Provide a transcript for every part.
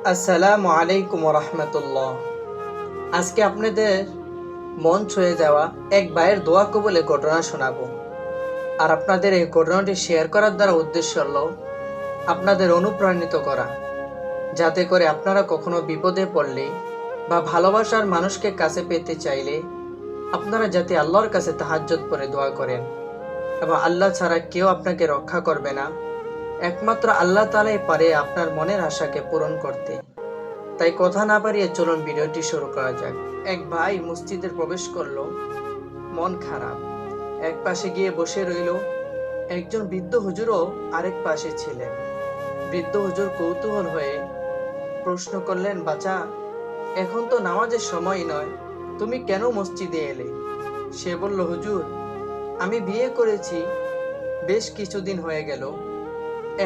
আসসালামু আলাইকুম রহমতুল্লাহ। আজকে আপনাদের মন ছুঁয়ে যাওয়া এক ভাইয়ের দোয়া কবুলের ঘটনা শোনাবো। আর আপনাদের এই ঘটনাটি শেয়ার করার দ্বারা উদ্দেশ্য হলো আপনাদের অনুপ্রাণিত করা, যাতে করে আপনারা কখনো বিপদে পড়লে বা ভালোবাসার মানুষকে কাছে পেতে চাইলে আপনারা যাতে আল্লাহর কাছে তাহাজ্জুদ করে দোয়া করেন, এবং আল্লাহ ছাড়া কেউ আপনাকে রক্ষা করবে না। একমাত্র আল্লাহ তাআলাই পারে আপনার মনের আশাকে পূরণ করতে। তাই কথা না বাড়িয়ে চলুন ভিডিওটি শুরু করা যাক। এক ভাই মসজিদে প্রবেশ করলো, মন খারাপ। এক পাশে গিয়ে বসে রইল। একজন বৃদ্ধ হুজুরও আরেক পাশে ছিলেন। বৃদ্ধ হুজুর কৌতূহল হয়ে প্রশ্ন করলেন, বাচ্চা, এখন তো নামাজের সময় নয়, তুমি কেন মসজিদে এলে? সে বলল, হুজুর, আমি বিয়ে করেছি, বেশ কিছুদিন হয়ে গেল,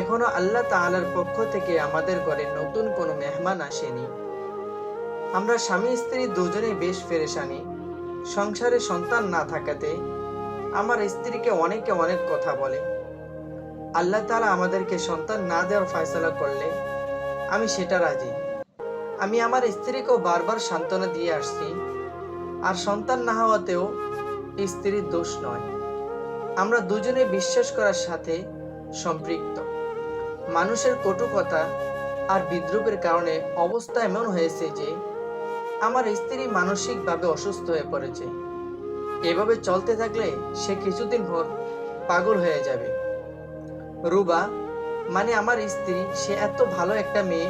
এখনো আল্লাহ তাআলার পক্ষ থেকে আমাদের ঘরে নতুন কোনো মেহমান আসেনি। আমরা স্বামী স্ত্রী দুজনে বেশ পেরেশানি। সংসারে সন্তান না থাকাতে আমার স্ত্রীকে অনেকে অনেক কথা বলে। আল্লাহ তাআলা আমাদেরকে সন্তান না দেওয়ার ফয়সালা করলে আমি সেটা রাজি। আমি আমার স্ত্রীকেও বারবার সান্ত্বনা দিয়ে আসছি, আর সন্তান না হওয়াতেও স্ত্রীর দোষ নয়। আমরা দুজনে বিশ্বাস করার সাথে সম্পৃক্ত। মানুষের কটু কথা আর বিদ্রুপের কারণে অবস্থা এমন হয়েছে যে আমার স্ত্রী মানসিকভাবে অসুস্থ হয়ে পড়েছে। এভাবে চলতে থাকলে সে কিছুদিন পর পাগল হয়ে যাবে। রুবা, মানে আমার স্ত্রী, সে এত ভালো একটা মেয়ে,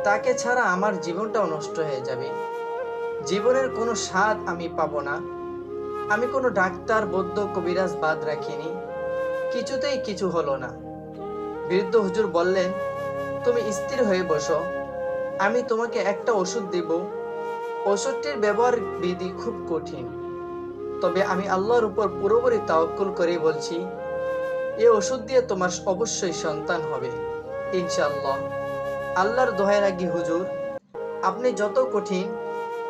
তাকে ছাড়া আমার জীবনটাও নষ্ট হয়ে যাবে। জীবনের কোনো স্বাদ আমি পাবো না। আমি কোনো ডাক্তার, বৈদ্য, কবিরাজ বাদ রাখিনি, কিছুতেই কিছু হলো না। বৃদ্ধ হুজুর বললেন, তুমি স্থির হয়ে বসো, আমি তোমাকে একটা ওষুধ দেব। ওষুধটির ব্যবহার বিধি খুব কঠিন, তবে আমি আল্লাহর উপর পুরোপুরি তাওয়াক্কুল করে বলছি, এই ওষুধ দিয়ে তোমার অবশ্যই সন্তান হবে ইনশাআল্লাহ। আল্লাহর দোহাই রাখি হুজুর, আপনি যত কঠিন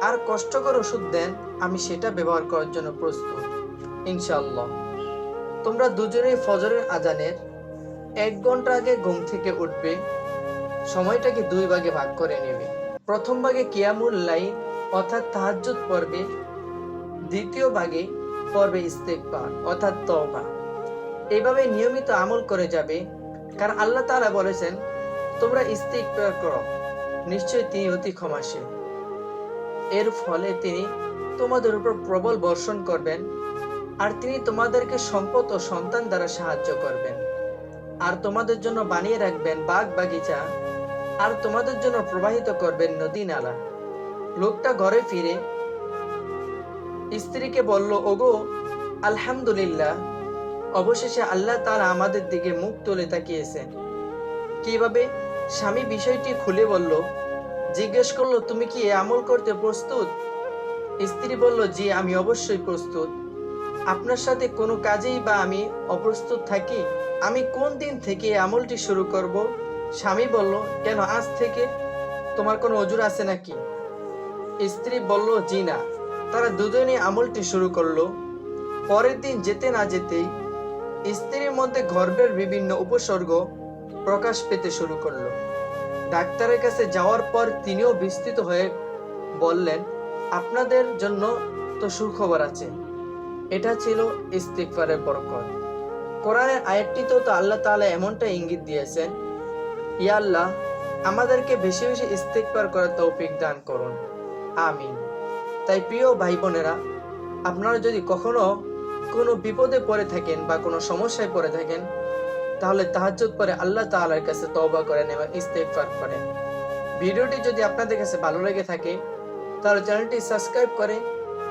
আর কষ্টকর ওষুধ দেন, আমি সেটা ব্যবহার করার জন্য প্রস্তুত ইনশাআল্লাহ। তোমরা দুজনেই ফজরের আজানের 1 ঘন্টা আগে ঘুম থেকে উঠবে। সময়টাকে 2 ভাগে ভাগ করে নেবে। প্রথম ভাগে কিয়ামুল লাইল অর্থাৎ তাহাজ্জুদ পড়বে, দ্বিতীয় ভাগে পড়বে ইস্তেগফার অর্থাৎ তওবা। এইভাবে নিয়মিত আমল করে যাবে, কারণ আল্লাহ তাআলা বলেছেন, তোমরা ইস্তেগফার করো, নিশ্চয়ই তিনি অতি ক্ষমাশীল। এর ফলে তিনি তোমাদের উপর প্রবল বর্ষণ করবেন, আর তিনি তোমাদেরকে সম্পদ ও সন্তান দ্বারা সাহায্য করবেন, আর তোমাদের জন্য বানিয়ে রাখবেন বাগ বাগিচা, আর তোমাদের জন্য প্রবাহিত করবেন নদী নালা। লোকটা ঘরে ফিরে স্ত্রীকে বলল, ওগো, আলহামদুলিল্লাহ, অবশেষে আল্লাহ তাআলা আমাদের দিকে মুখ তুলে তাকিয়েছেন। কিভাবে? স্বামী বিষয়টি খুলে বলল। জিজ্ঞেস করলো, তুমি কি এ আমল করতে প্রস্তুত? স্ত্রী বলল, জি, আমি অবশ্যই প্রস্তুত। আপনার সাথে কোনো কাজেই বা আমি অপ্রস্তুত থাকি? আমি কোন দিন থেকে এই আমলটি শুরু করব? স্বামী বলল, কেন, আজ থেকে? তোমার কোনো ওজর আছে নাকি? স্ত্রী বলল, জি না। তারা দুজনেই আমলটি শুরু করলো। পরের দিন যেতে না যেতেই স্ত্রীর মধ্যে গর্ভের বিভিন্ন উপসর্গ প্রকাশ পেতে শুরু করলো। ডাক্তারের কাছে যাওয়ার পর তিনিও বিস্মিত হয়ে বললেন, আপনাদের জন্য তো সুখবর আছে। এটা ছিল ইস্তিগফারের বরকত। কোরআনের আয়াতটিতেও তো আল্লাহ তাআলা এমনটা ইঙ্গিত দিয়েছেন, ইয়া আল্লাহ, আমাদেরকে বেশি বেশি ইস্তিগফার করার তৌফিক দান করুন, আমিন। তাই প্রিয় ভাই বোনেরা, আপনারা যদি কখনো কোনো বিপদে পড়ে থাকেন বা কোনো সমস্যায় পড়ে থাকেন, তাহলে তাহাজ্জুদ পড়ে আল্লাহ তাআলার কাছে তওবা করেন এবং ইস্তিগফার করেন। ভিডিওটি যদি আপনাদের কাছে ভালো লেগে থাকে, তাহলে চ্যানেলটি সাবস্ক্রাইব করে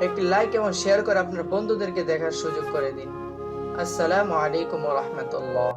একটি লাইক এবং শেয়ার করে আপনার বন্ধুদেরকে দেখার সুযোগ করে দিন। আসসালামু আলাইকুম ওয়া রাহমাতুল্লাহ।